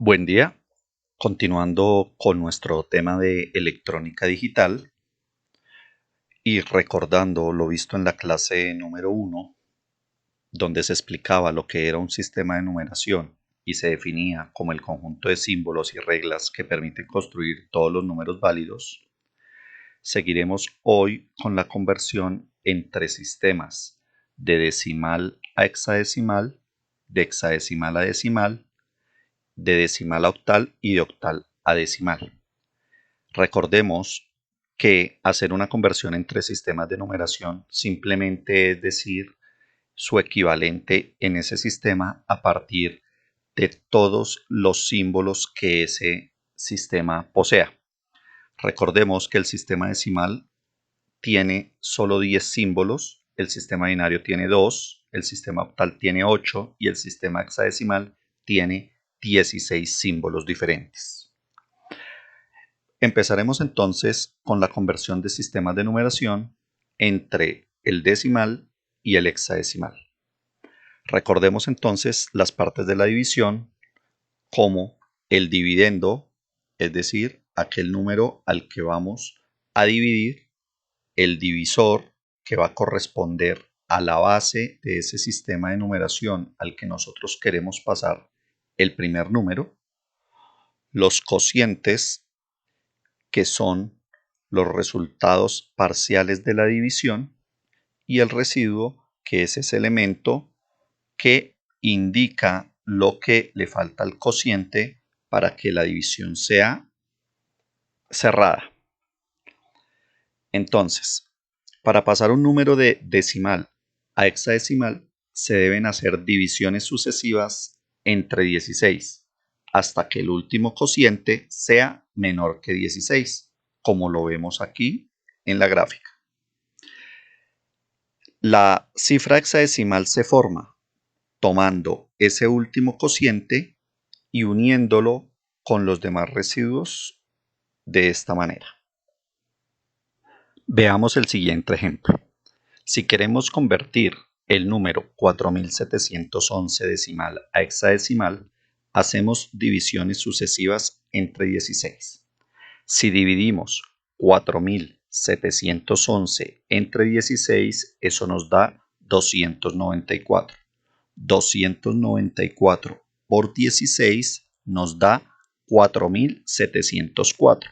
Buen día, continuando con nuestro tema de electrónica digital y recordando lo visto en la clase número 1, donde se explicaba lo que era un sistema de numeración y se definía como el conjunto de símbolos y reglas que permiten construir todos los números válidos. Seguiremos hoy con la conversión entre sistemas de decimal a hexadecimal, de hexadecimal a decimal, de decimal a octal y de octal a decimal. Recordemos que hacer una conversión entre sistemas de numeración simplemente es decir su equivalente en ese sistema a partir de todos los símbolos que ese sistema posea. Recordemos que el sistema decimal tiene solo 10 símbolos, el sistema binario tiene 2, el sistema octal tiene 8 y el sistema hexadecimal tiene 16 símbolos diferentes. Empezaremos entonces con la conversión de sistemas de numeración entre el decimal y el hexadecimal. Recordemos entonces las partes de la división como el dividendo, es decir, aquel número al que vamos a dividir, el divisor, que va a corresponder a la base de ese sistema de numeración al que nosotros queremos pasar el primer número, los cocientes, que son los resultados parciales de la división, y el residuo, que es ese elemento que indica lo que le falta al cociente para que la división sea cerrada. Entonces, para pasar un número de decimal a hexadecimal, se deben hacer divisiones sucesivas entre 16 hasta que el último cociente sea menor que 16, como lo vemos aquí en la gráfica. La cifra hexadecimal se forma tomando ese último cociente y uniéndolo con los demás residuos de esta manera. Veamos el siguiente ejemplo. Si queremos convertir el número 4711 decimal a hexadecimal, hacemos divisiones sucesivas entre 16. Si dividimos 4711 entre 16, eso nos da 294. 294 por 16 nos da 4704.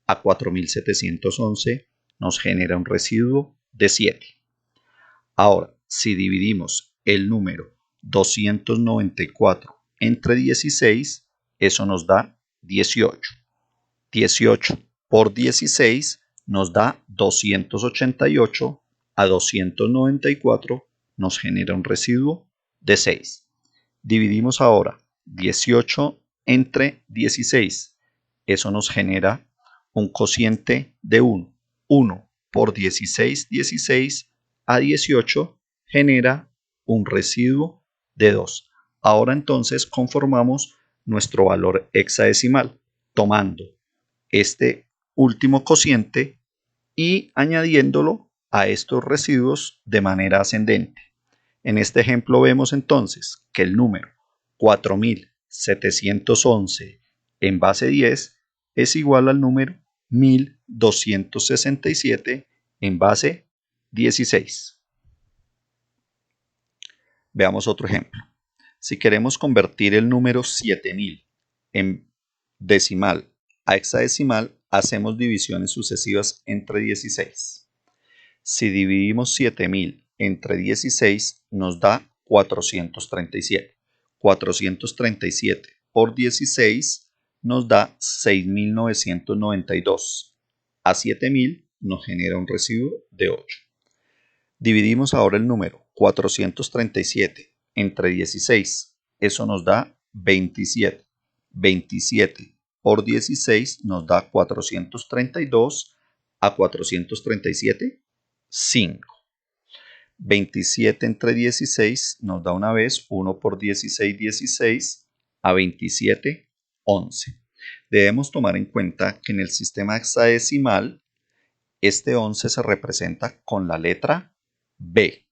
A 4711 nos genera un residuo de 7. Ahora, si dividimos el número 294 entre 16, eso nos da 18. 18 por 16 nos da 288. A 294 nos genera un residuo de 6. Dividimos ahora 18 entre 16. Eso nos genera un cociente de 1. 1 por 16, 16 a 18 genera un residuo de 2. Ahora entonces conformamos nuestro valor hexadecimal tomando este último cociente y añadiéndolo a estos residuos de manera ascendente. En este ejemplo vemos entonces que el número 4711 en base 10 es igual al número 1267 en base 16. Veamos otro ejemplo. Si queremos convertir el número 7000 en decimal a hexadecimal, hacemos divisiones sucesivas entre 16. Si dividimos 7000 entre 16, nos da 437. 437 por 16 nos da 6992. A 7000 nos genera un residuo de 8. Dividimos ahora el número 437 entre 16. Eso nos da 27. 27 por 16 nos da 432. A 437, 5. 27 entre 16 nos da una vez 1 por 16, 16. A 27, 11. Debemos tomar en cuenta que en el sistema hexadecimal este 11 se representa con la letra B.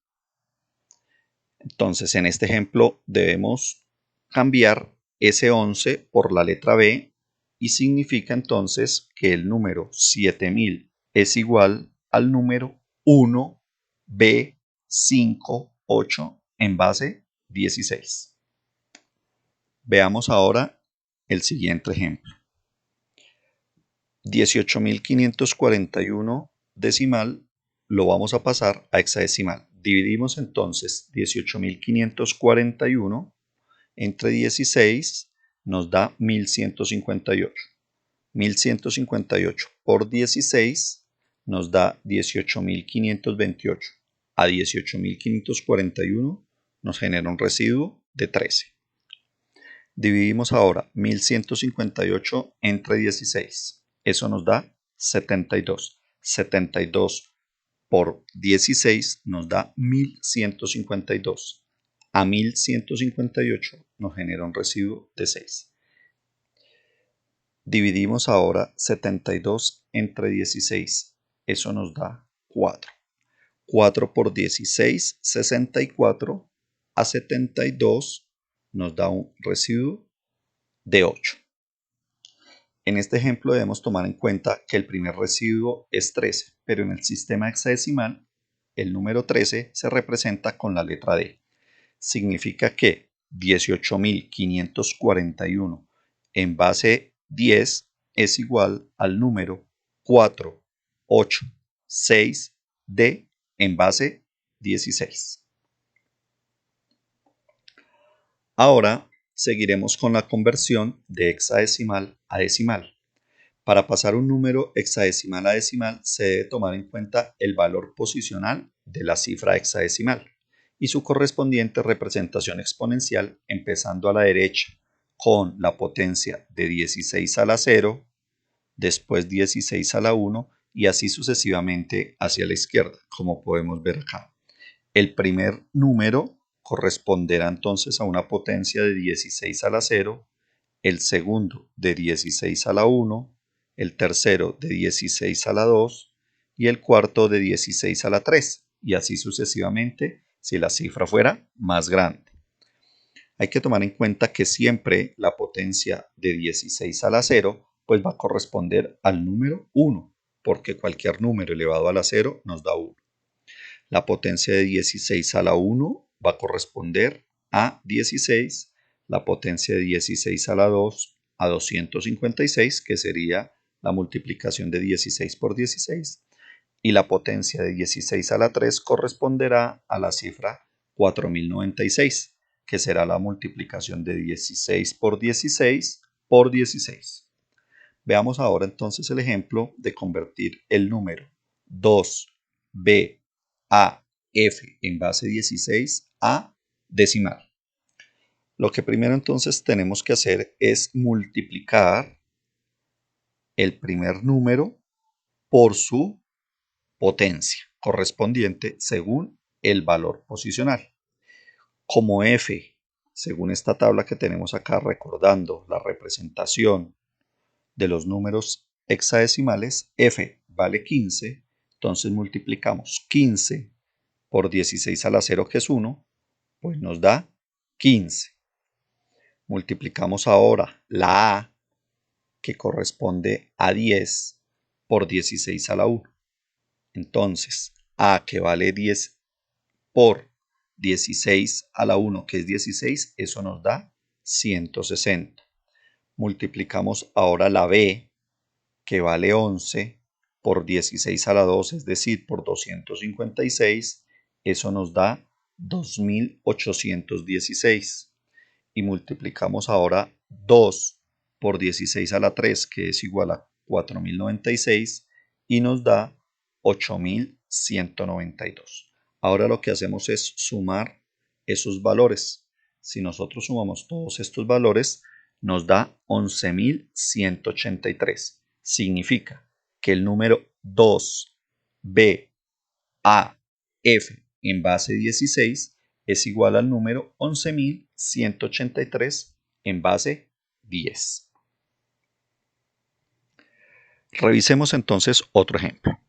Entonces, en este ejemplo debemos cambiar ese 11 por la letra B y significa entonces que el número 7000 es igual al número 1B58 en base 16. Veamos ahora el siguiente ejemplo. 18.541 decimal lo vamos a pasar a hexadecimal. Dividimos entonces 18.541 entre 16 nos da 1158. 1158 por 16 nos da 18.528. A 18.541 nos genera un residuo de 13. Dividimos ahora 1158 entre 16. Eso nos da 72. 72 por 16 nos da 1152. A 1158 nos genera un residuo de 6. Dividimos ahora 72 entre 16. Eso nos da 4. 4 por 16, 64. A 72 nos da un residuo de 8. En este ejemplo debemos tomar en cuenta que el primer residuo es 13, pero en el sistema hexadecimal el número 13 se representa con la letra D. Significa que 18.541 en base 10 es igual al número 486D en base 16. Ahora seguiremos con la conversión de hexadecimal a decimal. Para pasar un número hexadecimal a decimal se debe tomar en cuenta el valor posicional de la cifra hexadecimal y su correspondiente representación exponencial empezando a la derecha con la potencia de 16 a la 0, después 16 a la 1 y así sucesivamente hacia la izquierda, como podemos ver acá. El primer número corresponderá entonces a una potencia de 16 a la 0, el segundo de 16 a la 1, el tercero de 16 a la 2 y el cuarto de 16 a la 3, y así sucesivamente si la cifra fuera más grande. Hay que tomar en cuenta que siempre la potencia de 16 a la 0 pues va a corresponder al número 1, porque cualquier número elevado a la 0 nos da 1. La potencia de 16 a la 1 va a corresponder a 16, la potencia de 16 a la 2 a 256, que sería la multiplicación de 16 por 16, y la potencia de 16 a la 3 corresponderá a la cifra 4096, que será la multiplicación de 16 por 16 por 16. Veamos ahora entonces el ejemplo de convertir el número 2B a F en base 16 a decimal. Lo que primero entonces tenemos que hacer es multiplicar el primer número por su potencia correspondiente según el valor posicional. Como F, según esta tabla que tenemos acá, recordando la representación de los números hexadecimales, F vale 15, entonces multiplicamos 15 por 16 a la 0, que es 1, pues nos da 15. Multiplicamos ahora la A, que corresponde a 10, por 16 a la 1. Entonces, A, que vale 10 por 16 a la 1, que es 16, eso nos da 160. Multiplicamos ahora la B, que vale 11, por 16 a la 2, es decir, por 256, eso nos da 2816. Y multiplicamos ahora 2 por 16 a la 3, que es igual a 4096, y nos da 8192. Ahora lo que hacemos es sumar esos valores. Si nosotros sumamos todos estos valores, nos da 11.183. Significa que el número 2B a F en base 16 es igual al número 11.183 en base 10. Revisemos entonces otro ejemplo.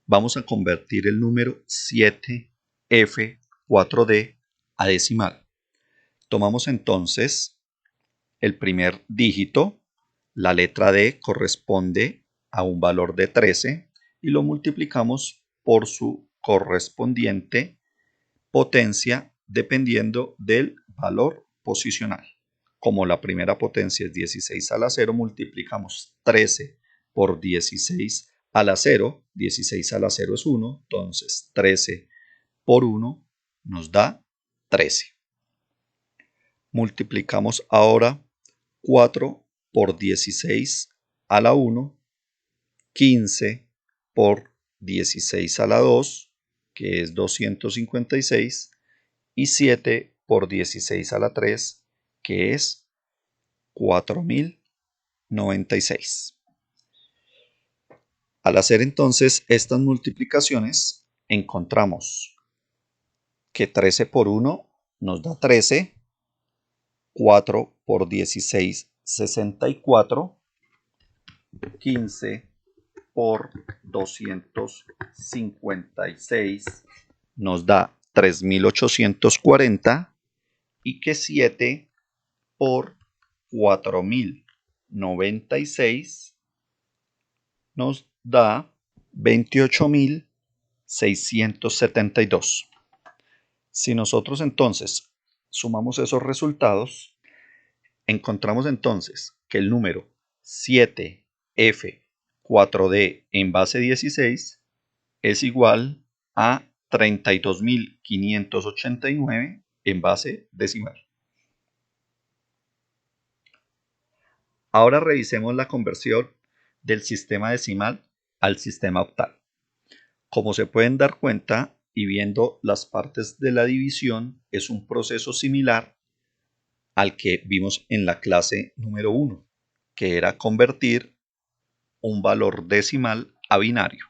Vamos a convertir el número 7F4D a decimal. Tomamos entonces el primer dígito, la letra D, corresponde a un valor de 13 y lo multiplicamos por su correspondiente potencia dependiendo del valor posicional. Como la primera potencia es 16 a la 0, multiplicamos 13 por 16 a la 0. 16 a la 0 es 1, entonces 13 por 1 nos da 13. Multiplicamos ahora 4 por 16 a la 1, 15 por 16 a la 2, que es 256, y 7 por 16 a la 3, que es 4096. Al hacer entonces estas multiplicaciones, encontramos que 13 por 1 nos da 13, 4 por 16, 64, 15 por 256 nos da 3840 y que 7 por 4096 nos da 28672. Si nosotros entonces sumamos esos resultados, encontramos entonces que el número 7F4D en base 16 es igual a 32.589 en base decimal. Ahora revisemos la conversión del sistema decimal al sistema octal. Como se pueden dar cuenta y viendo las partes de la división, es un proceso similar al que vimos en la clase número 1, que era convertir un valor decimal a binario.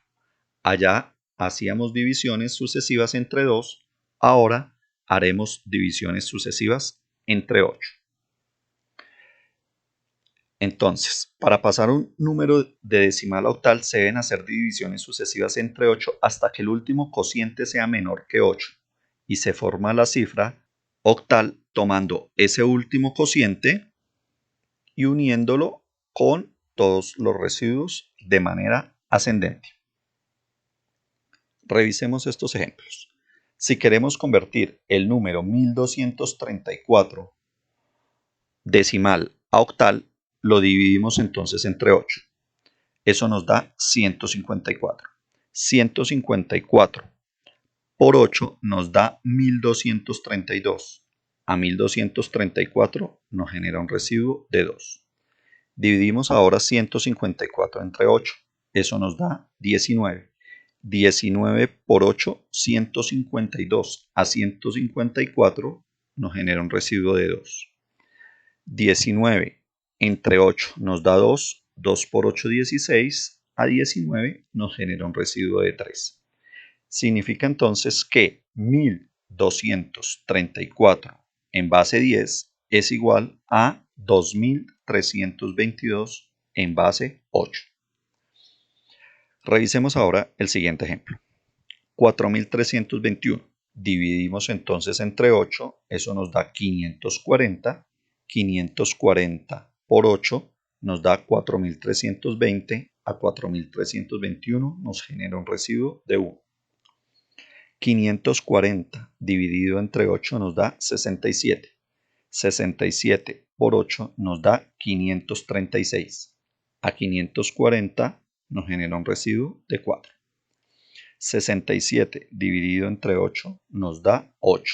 Allá hacíamos divisiones sucesivas entre 2, ahora haremos divisiones sucesivas entre 8. Entonces, para pasar un número de decimal a octal se deben hacer divisiones sucesivas entre 8 hasta que el último cociente sea menor que 8 y se forma la cifra octal tomando ese último cociente y uniéndolo con todos los residuos de manera ascendente. Revisemos estos ejemplos. Si queremos convertir el número 1234 decimal a octal, lo dividimos entonces entre 8. Eso nos da 154. 154 por 8 nos da 1232. A 1234 nos genera un residuo de 2. Dividimos ahora 154 entre 8. Eso nos da 19. 19 por 8, 152. A 154 nos genera un residuo de 2. 19 entre 8 nos da 2. 2 por 8, 16. A 19 nos genera un residuo de 3. Significa entonces que 1234 en base 10 es igual a 2322 en base 8. Revisemos ahora el siguiente ejemplo. 4321. Dividimos entonces entre 8, eso nos da 540. 540 por 8 nos da 4320. A 4321 nos genera un residuo de 1. 540 dividido entre 8 nos da 67. 67 por 8 nos da 536. A 540 nos genera un residuo de 4. 67 dividido entre 8 nos da 8.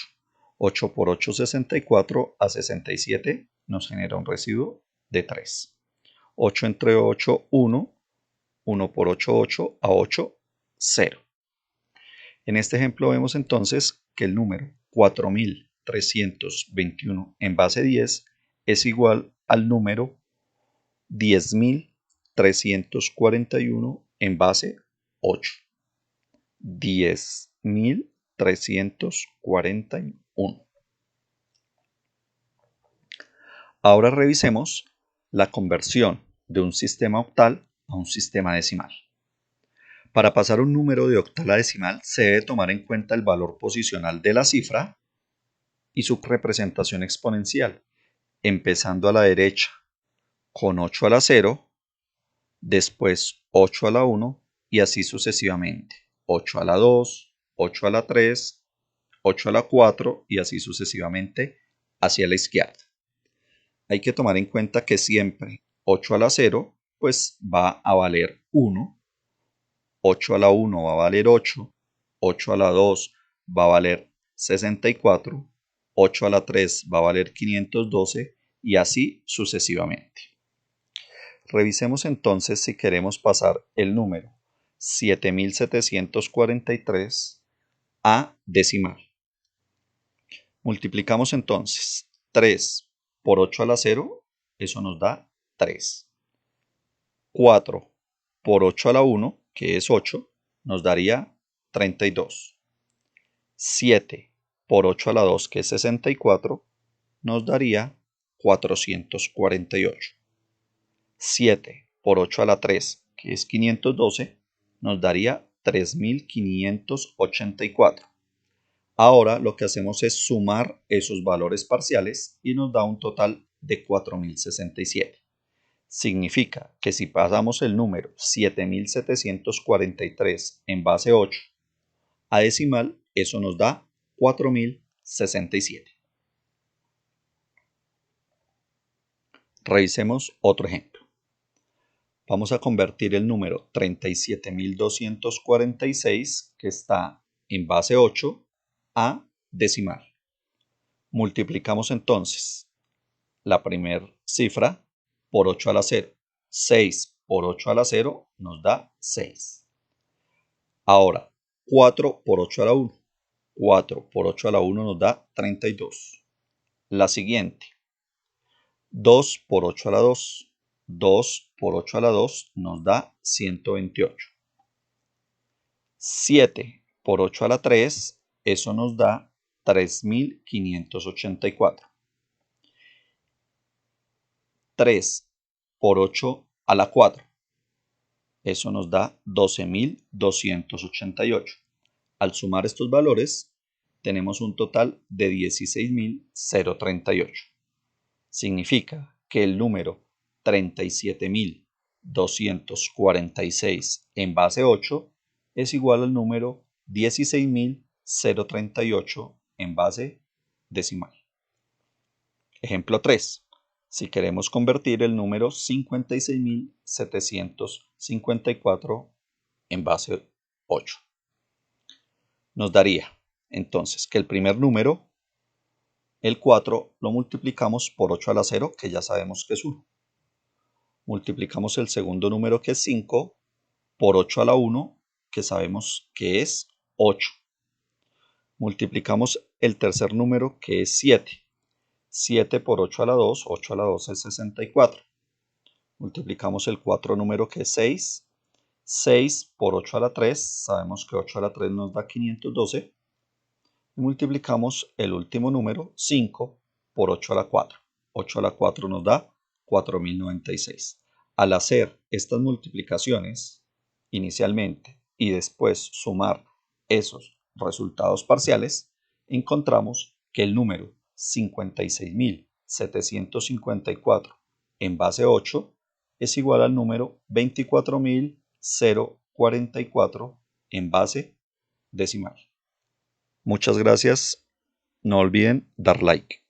8 por 8, 64. A 67 nos genera un residuo de 3. 8 entre 8, 1. 1 por 8, 8. A 8, 0. En este ejemplo vemos entonces que el número 4321 en base 10 es igual al número 10.341 en base 8. 10.341. Ahora revisemos la conversión de un sistema octal a un sistema decimal. Para pasar un número de octal a decimal se debe tomar en cuenta el valor posicional de la cifra y su representación exponencial. empezando a la derecha con 8 a la 0, después 8 a la 1 y así sucesivamente. 8 a la 2, 8 a la 3, 8 a la 4 y así sucesivamente hacia la izquierda. Hay que tomar en cuenta que siempre 8 a la 0 pues va a valer 1, 8 a la 1 va a valer 8, 8 a la 2 va a valer 64, 8 a la 3 va a valer 512 y así sucesivamente. Revisemos entonces si queremos pasar el número 7743 a decimal. Multiplicamos entonces 3 por 8 a la 0, eso nos da 3. 4 por 8 a la 1, que es 8, nos daría 32. 7 por 8 a la 2, que es 64, nos daría 448. 7 por 8 a la 3, que es 512, nos daría 3584. Ahora lo que hacemos es sumar esos valores parciales y nos da un total de 4067. Significa que si pasamos el número 7743 en base 8 a decimal, eso nos da 4067. Revisemos otro ejemplo. Vamos a convertir el número 37.246, que está en base 8, a decimal. Multiplicamos entonces la primera cifra por 8 a la 0. 6 por 8 a la 0 nos da 6. Ahora, 4 por 8 a la 1. 4 por 8 a la 1 nos da 32. La siguiente, 2 por 8 a la 2. 2 por 8 a la 2 nos da 128. 7 por 8 a la 3, eso nos da 3584. 3 por 8 a la 4, eso nos da 12.288. Al sumar estos valores, tenemos un total de 16.038. Significa que el número 37.246 en base 8 es igual al número 16.038 en base decimal. Ejemplo 3. Si queremos convertir el número 56.754 en base 8. Nos daría entonces que el primer número, el 4, lo multiplicamos por 8 a la 0, que ya sabemos que es 1. Multiplicamos el segundo número, que es 5, por 8 a la 1, que sabemos que es 8. Multiplicamos el tercer número, que es 7. 7 por 8 a la 2, 8 a la 2 es 64. Multiplicamos el cuarto número, que es 6. 6 por 8 a la 3, sabemos que 8 a la 3 nos da 512. Y multiplicamos el último número, 5, por 8 a la 4. 8 a la 4 nos da 4096. Al hacer estas multiplicaciones inicialmente y después sumar esos resultados parciales, encontramos que el número 56.754 en base 8 es igual al número 24.044 en base decimal. Muchas gracias. No olviden dar like.